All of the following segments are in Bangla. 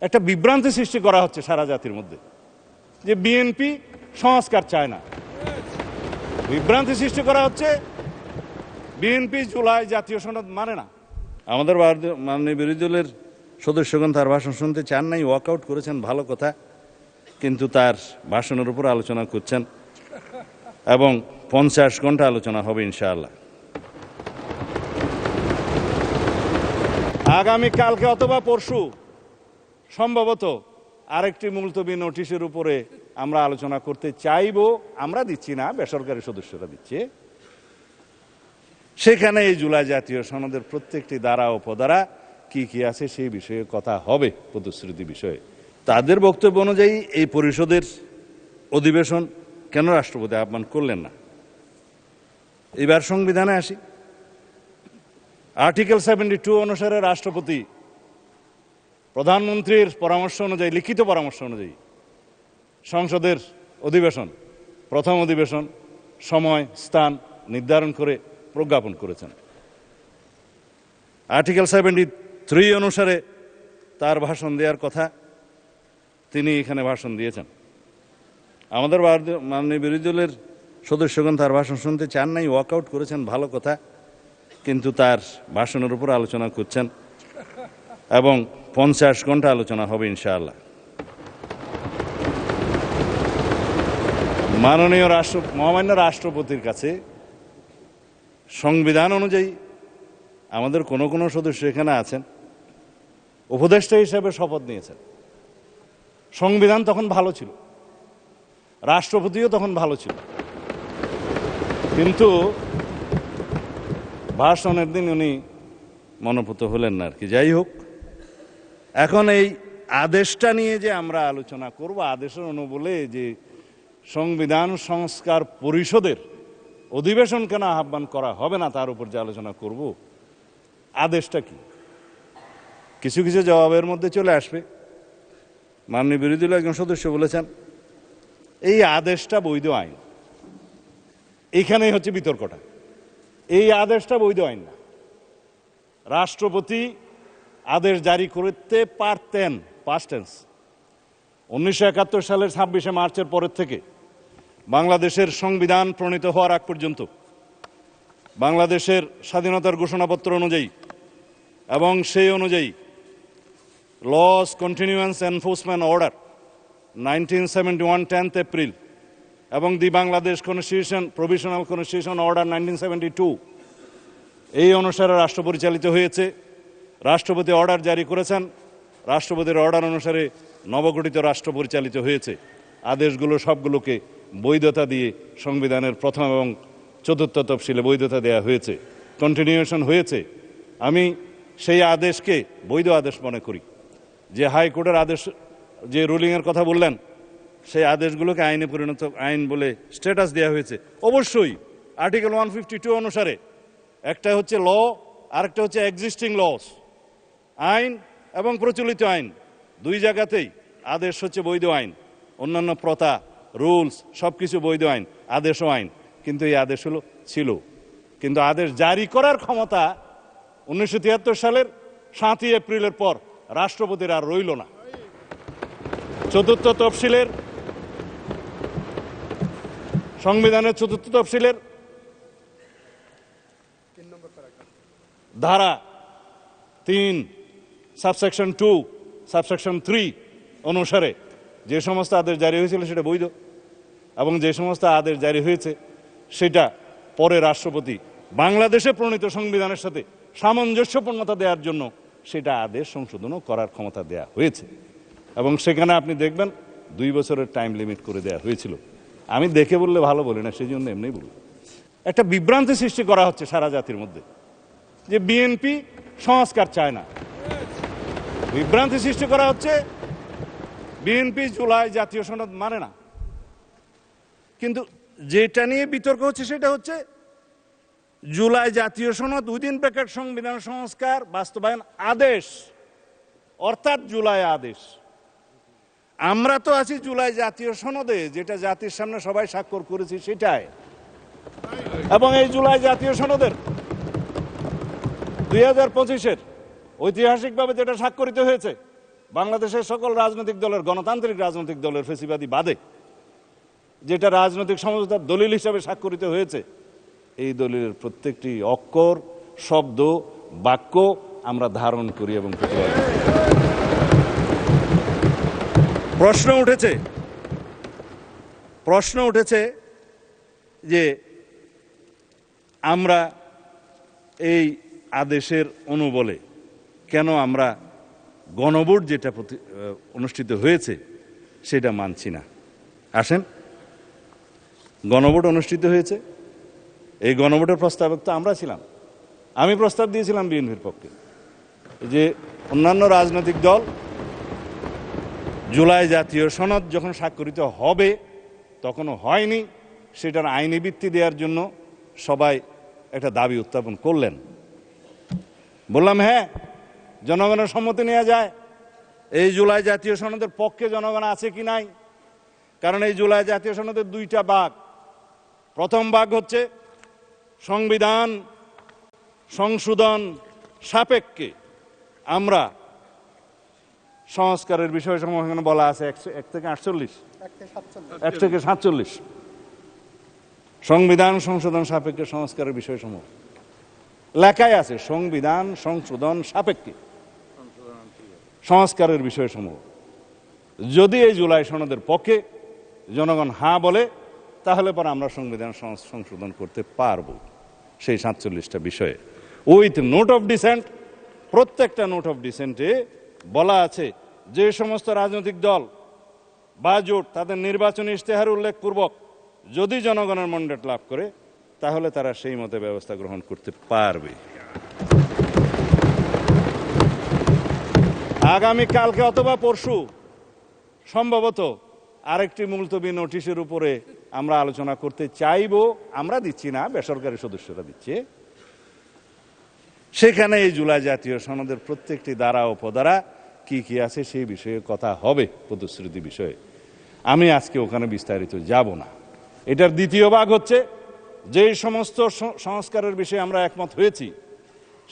একটা বিভ্রান্তি সৃষ্টি করা হচ্ছে সারা জাতির মধ্যে যে বিএনপি সংস্কার চায় না। বিভ্রান্তি সৃষ্টি করা হচ্ছে বিএনপি জুলাই জাতীয় সনদ মানে না। আমাদের মাননীয় বিরোধী দলের সদস্যগণ তার ভাষণ শুনতে চান নাই, ওয়াকআউট করেছেন, ভালো কথা, কিন্তু তার ভাষণের উপর আলোচনা করছেন এবং 50 ঘন্টা আলোচনা হবে ইনশাআল্লাহ। আগামী কালকে অথবা পরশু সম্ভবত আরেকটি মুলতবি নোটিশের উপরে আমরা আলোচনা করতে চাইব। আমরা দিচ্ছি না, বেসরকারি সদস্যরা দিচ্ছে। সেখানে এই জুলাই জাতীয় সনদের প্রত্যেকটি ধারা ও উপধারা কি কি আছে সেই বিষয়ে কথা হবে, প্রতিশ্রুতি বিষয়ে। তাদের বক্তব্য অনুযায়ী এই পরিষদের অধিবেশন কেন রাষ্ট্রপতি আহ্বান করলেন না? এবার সংবিধানে আসি। আর্টিকেল 72 অনুসারে রাষ্ট্রপতি প্রধানমন্ত্রীর পরামর্শ অনুযায়ী, লিখিত পরামর্শ অনুযায়ী সংসদের অধিবেশন, প্রথম অধিবেশন, সময় স্থান নির্ধারণ করে প্রজ্ঞাপন করেছেন। আর্টিকেল 73 অনুসারে তার ভাষণ দেওয়ার কথা, তিনি এখানে ভাষণ দিয়েছেন। আমাদের মাননীয় বিরোধী দলের সদস্যগণ তার ভাষণ শুনতে চান নাই, ওয়াকআউট করেছেন, ভালো কথা, কিন্তু তার ভাষণের উপর আলোচনা করছেন এবং 50 ঘন্টা আলোচনা হবে ইনশাআল্লাহ। মাননীয় মহামান্য রাষ্ট্রপতির কাছে সংবিধান অনুযায়ী আমাদের কোনো কোনো সদস্য এখানে আছেন, উপদেষ্টা হিসেবে শপথ নিয়েছেন। সংবিধান তখন ভালো ছিল, রাষ্ট্রপতিও তখন ভালো ছিল, কিন্তু ভাষণের দিন উনি মনোপুত হলেন না আর কি। যাই হোক, এখন এই আদেশটা নিয়ে যে আমরা আলোচনা করব, আদেশের অনুবলে যে সংবিধান সংস্কার পরিষদের অধিবেশন কেন আহ্বান করা হবে না তার উপর যে আলোচনা করব, আদেশটা কি? কিছু কিছু জবাবের মধ্যে চলে আসবে। মাননীয় বিরোধী দলের একজন সদস্য বলেছেন এই আদেশটা বৈধ আইন। এইখানেই হচ্ছে বিতর্কটা। এই আদেশটা বৈধ আইন না। রাষ্ট্রপতি আদেশ জারি করতে পারতেন, পাস্ট টেন্স। 1971 সালের 26শে মার্চের পরের থেকে বাংলাদেশের সংবিধান প্রণীত হওয়ার আগ পর্যন্ত বাংলাদেশের স্বাধীনতার ঘোষণাপত্র অনুযায়ী এবং সেই অনুযায়ী laws continuance enforcement order 1971 10th April এবং the Bangladesh constitution provisional constitution order 1972 এই অনুসারে রাষ্ট্র পরিচালিত হয়েছে। রাষ্ট্রপতি অর্ডার জারি করেছেন, রাষ্ট্রপতির অর্ডার অনুসারে নবগঠিত রাষ্ট্র পরিচালিত হয়েছে। আদেশগুলো সবগুলোকে বৈধতা দিয়ে সংবিধানের প্রথম এবং চতুর্থ তফসিলে বৈধতা দেওয়া হয়েছে, কন্টিনিউশন হয়েছে। আমি সেই আদেশকে বৈধ আদেশ মনে করি। যে হাইকোর্টের আদেশ, যে রুলিংয়ের কথা বললেন, সেই আদেশগুলোকে আইনে পরিণত আইন বলে স্ট্যাটাস দেওয়া হয়েছে। অবশ্যই আর্টিকেল 152 অনুসারে একটা হচ্ছে ল, আরেকটা হচ্ছে এক্সিস্টিং লস। আইন এবং প্রচলিত আইন দুই জায়গাতেই আদেশ হচ্ছে বৈধ আইন। অন্যান্য প্রথা, রুলস সব কিছু বৈধ আইন, আদেশও আইন। কিন্তু এই আদেশ ছিল, কিন্তু আদেশ জারি করার ক্ষমতা 1973 সালের 7ই এপ্রিলের পর রাষ্ট্রপতির আর রইল না। চতুর্থ তফসিলের, সংবিধানের চতুর্থ তফসিলের ধারা 3 সাবসেকশন 2 সাবসেকশন 3 অনুসারে যে সমস্ত আদেশ জারি হয়েছিল সেটা বৈধ, এবং যে সমস্ত আদেশ জারি হয়েছে সেটা পরে রাষ্ট্রপতি বাংলাদেশে প্রণীত সংবিধানের সাথে সামঞ্জস্যপূর্ণতা দেওয়ার জন্য সেটা আদেশ সংশোধনও করার ক্ষমতা দেয়া হয়েছে। এবং সেখানে আপনি দেখবেন 2 বছরের টাইম লিমিট করে দেওয়া হয়েছিল। আমি দেখে বললে ভালো বলি না, সেই জন্য এমনি বলি। একটা বিভ্রান্তি সৃষ্টি করা হচ্ছে সারা জাতির মধ্যে যে বিএনপি সংস্কার চায় না। বিভ্রান্তি সৃষ্টি করা হচ্ছে বিএনপি জুলাই জাতীয় সনদ মানে না। কিন্তু যেটা নিয়ে বিতর্ক হচ্ছে সেটা হচ্ছে জুলাই জাতীয় সনদ উইদিন ব্র্যাকেট সংবিধান সংস্কার বাস্তবায়ন আদেশ, অর্থাৎ জুলাই আদেশ। আমরা তো আছি জুলাই জাতীয় সনদে, যেটা জাতির সামনে সবাই স্বাক্ষর করেছি সেটাই। এবং এই জুলাই জাতীয় সনদের 2025-এর ঐতিহাসিকভাবে যেটা স্বাক্ষরিত হয়েছে বাংলাদেশের সকল রাজনৈতিক দলের, গণতান্ত্রিক রাজনৈতিক দলের ফেসিবাদী বাদে, যেটা রাজনৈতিক সমঝোতার দলিল হিসাবে স্বাক্ষরিত হয়েছে, এই দলিলের প্রত্যেকটি অক্ষর, শব্দ, বাক্য আমরা ধারণ করি এবং প্রতিবাদ করি। প্রশ্ন উঠেছে যে আমরা এই আদেশের অনুবলে কেন আমরা গণভোট যেটা অনুষ্ঠিত হয়েছে সেটা মানছি না। আসেন, গণভোট অনুষ্ঠিত হয়েছে, এই গণভোটের প্রস্তাবক তো আমরা ছিলাম। আমি প্রস্তাব দিয়েছিলাম বিএনপির পক্ষে যে অন্যান্য রাজনৈতিক দল জুলাই জাতীয় সনদ যখন স্বাক্ষরিত হবে, তখনও হয়নি, সেটার আইনি ভিত্তি দেওয়ার জন্য সবাই একটা দাবি উত্থাপন করলেন। বললাম হ্যাঁ, জনগণের সম্মতি নেওয়া যায়। এই জুলাই জাতীয় সনদের পক্ষে জনগণ আছে কি নাই? কারণ এই জুলাই জাতীয় সনদের দুইটা ভাগ। প্রথম ভাগ হচ্ছে সংবিধান সংশোধন সাপেক্ষে আমরা সংস্কারের বিষয়সমূহ এখানে বলা আছে 1 থেকে 47 সংবিধান সংশোধন সাপেক্ষে সংস্কারের বিষয়সমূহ লেখাই আছে। সংবিধান সংশোধন সাপেক্ষে সংস্কারের বিষয়সমূহ যদি এই জুলাই সনদের পক্ষে জনগণ হ্যাঁ বলে, তাহলে পরে আমরা সংবিধান সংশোধন করতে পারবো সেই 47টা বিষয়ে, উইথ নোট অফ ডিসেন্ট। প্রত্যেকটা নোট অফ ডিসেন্টে বলা আছে যে সমস্ত রাজনৈতিক দল বা জোট তাদের নির্বাচনী ইশতেহার উল্লেখপূর্বক যদি জনগণের ম্যান্ডেট লাভ করে, তাহলে তারা সেই মতে ব্যবস্থা গ্রহণ করতে পারবে। আগামী কালকে অথবা পরশু সম্ভবত আরেকটি মুলতবি নোটিশের উপরে আমরা আলোচনা করতে চাইব। আমরা দিচ্ছি না, বেসরকারি সদস্যরা দিচ্ছে। সেখানে এই জুলাই জাতীয় সনদের প্রত্যেকটি ধারা উপধারা কি কি আছে সেই বিষয়ে কথা হবে, প্রতিশ্রুতি বিষয়ে। আমি আজকে ওখানে বিস্তারিত যাব না। এটার দ্বিতীয় ভাগ হচ্ছে যে সমস্ত সংস্কারের বিষয়ে আমরা একমত হয়েছি,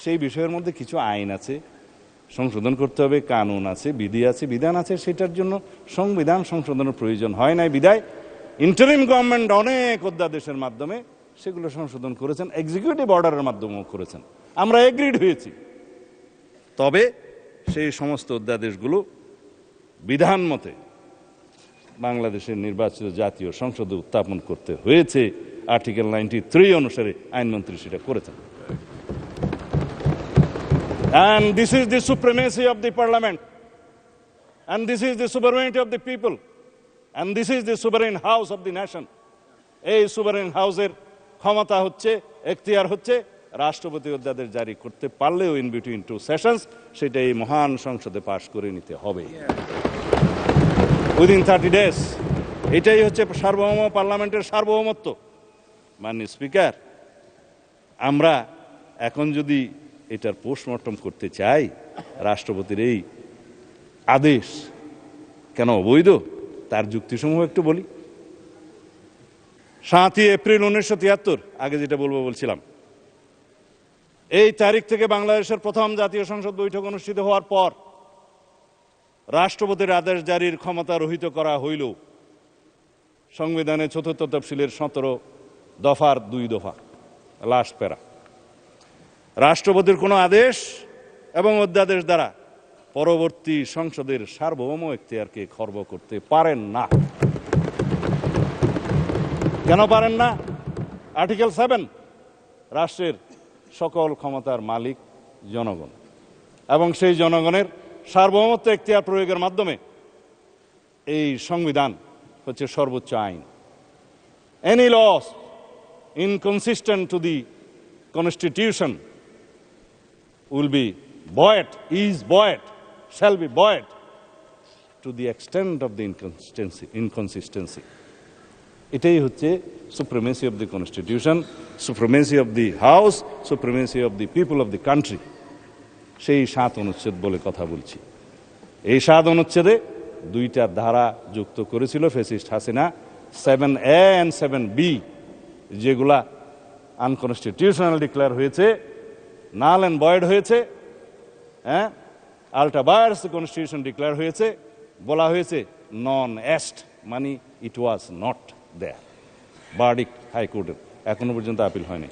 সেই বিষয়ের মধ্যে কিছু আইন আছে, সংশোধন করতে হবে, কানুন আছে, বিধি আছে, বিধান আছে, সেটার জন্য সংবিধান সংশোধনের প্রয়োজন হয় নাই বিধায় ইন্টারিম গভর্নমেন্ট অনেক অধ্যাদেশের মাধ্যমে সেগুলো সংশোধন করেছেন, এক্সিকিউটিভ অর্ডারের মাধ্যমেও করেছেন। আমরা এগ্রিড হয়েছি। তবে সেই সমস্ত অধ্যাদেশগুলো বিধান মতে বাংলাদেশের নির্বাচিত জাতীয় সংসদে উত্থাপন করতে হয়েছে। আর্টিকেল 93 অনুসারে আইনমন্ত্রী সেটা করেছেন। And this is the supremacy of the parliament, and this is the sovereignty of the people, and this is the sovereign house of the nation. এই sovereign হাউসের ক্ষমতা হচ্ছে, এখতিয়ার হচ্ছে রাষ্ট্রপতি অধ্যাদেশ জারি করতে পারলেও ইন বিটুইন টু সেশনস সেটা এই মহান সংসদে পাশ করে নিতে হবে উইদিন 30 days। এটাই হচ্ছে সার্বভৌম পার্লামেন্টের সার্বভৌমত্ব। মাননীয় স্পিকার, আমরা এখন যদি এটার পোস্টমর্টম করতে চাই, রাষ্ট্রপতির এই আদেশ কেন অবৈধ, তার যুক্তিসমূহ একটু বলি। 7ই এপ্রিল 1973, আগে যেটা বলছিলাম, এই তারিখ থেকে বাংলাদেশের প্রথম জাতীয় সংসদ বৈঠক অনুষ্ঠিত হওয়ার পর রাষ্ট্রপতির আদেশ জারির ক্ষমতা রহিত করা হইল সংবিধানের 4th তফসিলের 17 দফার 2 দফা, লাস্ট প্যারা। রাষ্ট্রপতির কোনো আদেশ এবং অধ্যাদেশ দ্বারা পরবর্তী সংসদের সার্বভৌম এখতিয়ারকে খর্ব করতে পারেন না। কেন পারেন না? আর্টিকেল 7, রাষ্ট্রের সকল ক্ষমতার মালিক জনগণ, এবং সেই জনগণের সার্বভৌমত্ব এখতিয়ার প্রয়োগের মাধ্যমে এই সংবিধান হচ্ছে সর্বোচ্চ আইন। Any laws inconsistent to the constitution will be buoyed, is buoyed, shall be buoyed to the extent of the inconsistency. এটাই হচ্ছে supremacy of the constitution, supremacy of the house, supremacy of the people of the country. সেই 7 অনুচ্ছেদ বলে কথা বলছি। এই 7 অনুচ্ছেদে 2টা ধারা যুক্ত করেছিল fascist Hasina, 7A and 7B, যেগুলা আনকনস্টিটিউশনাল ডিক্লেয়ার হয়েছে, নাল অ্যান্ড ভয়েড হয়েছে, আল্ট্রা ভায়ার্স কনস্টিটিউশন ডিক্লেয়ার হয়েছে, বলা হয়েছে নন এস্ট মানে ইট ওয়াজ নট দেয়ার। ভার্ডিক্ট হাইকোর্টের এখনো পর্যন্ত আপিল হয়নি।